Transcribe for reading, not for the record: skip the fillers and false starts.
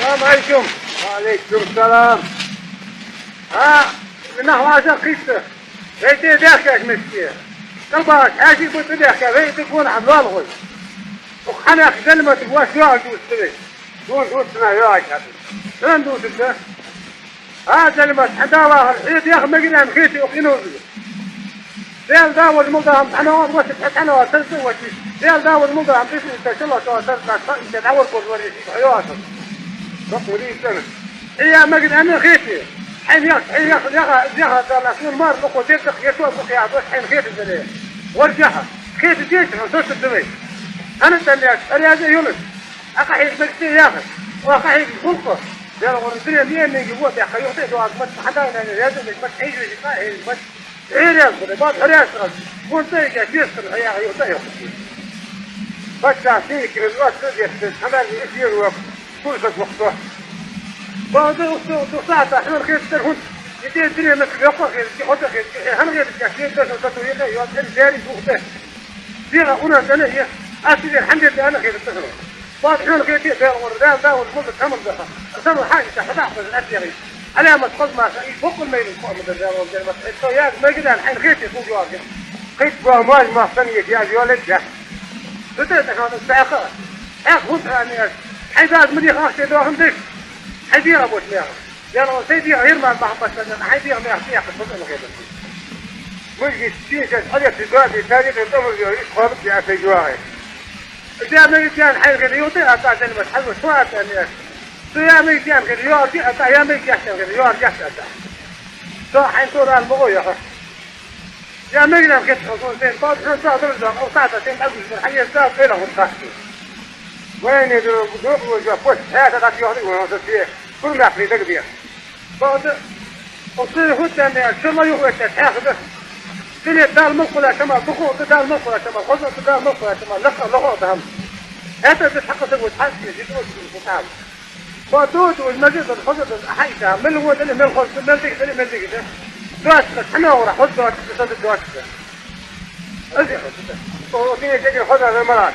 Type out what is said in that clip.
السلام عليكم. وعليكم السلام. نحو عشان قيسته بيتي داخل مسكين قلبك عاشي بيتي داخل بيتي تكون عمال غوي وخنا كلمة تبغى شو دوس تبي دوس ياك شلون دوس انت؟ كلمة حداوة الحيط ياخذ مقنع مخيتي وقينوزي ديال داول ملضهم حنوات وسط حنوات تنسوي ديال داول ملضهم تسوي انت شو الله تنسى انت تعور كل في حياتك ولي سنة هي مقنع مخيتي حين ياخذ الأسنان مار لقوا تيرتخ يسوى بقي عبوش حين خيط الدنيا ورجعها خيط الجيش حصوص الدمي أنا تنياك أرياد يونس أقحيك مكتي ياخذ وأقحيك خلقه يلا ورسلي مين من جبوت يا أخي يعطي دعاء مت حدا أنا رياض مش حيجي يجي مت رياض بعد رياض كنت يا كيس يا أخي يعطي بس عشان كذا الوقت يستن حمل يصير وقت كل شيء وقته بعد وساعة إحنا الخير ترهون يدي الدنيا مثل يقوى يحط خير هم غير الكثير تسوي يوصل جاري وقته دينا أنا أنا هي أصلي الحمد لله أنا خير التسوي بعد إحنا الخير تيجي والرداء ده والمدة كم الدخل أسمع حاجة تحدث الأشياء على ما تقول ما فوق الميل فوق الدجال والجل بس السويات ما قدر الحين خير يفوق جوارك خيط بأمواج ما ثانية يا جوالد ده بدأت كانت الساعة أخذ يعني حيداد مدير أختي دوهم دش حيدير أبوش مياه يلا سيدي غير ما بعض سنة حيدير مياه فيها قصة الغيبة مش جيت حاجة في جوالي تاريخ الأمر يعيش خالص في جوالي يا ميتان حي غير يوطي أتى كلمة حلوة شو أتى يا ميتان غير يوطي أتى يا ميتان غير يوطي أتى شو حين ترى المغوية يا ميتان غير تحصل زين بعد شو صار أو ساعة زين أبو الحين صار فينا وتخشي وين يدور وجافوش هذا قد يهدي ونصفيه كل ما في ذاك بيا بعد وصير هو تاني شو ما يهوى تأخذه سنة دار مقولة كما بخو دار مقولة كما خذ دار مقولة كما لقى تهم هذا بتحقق وتحسن جدول المتعب فدود والمجد الخضر حيتها من هو اللي من الخضر من ذيك اللي من ذيك ده دوات احنا ورا خذ دوات تصد دوات وفي جدي خذها في المرات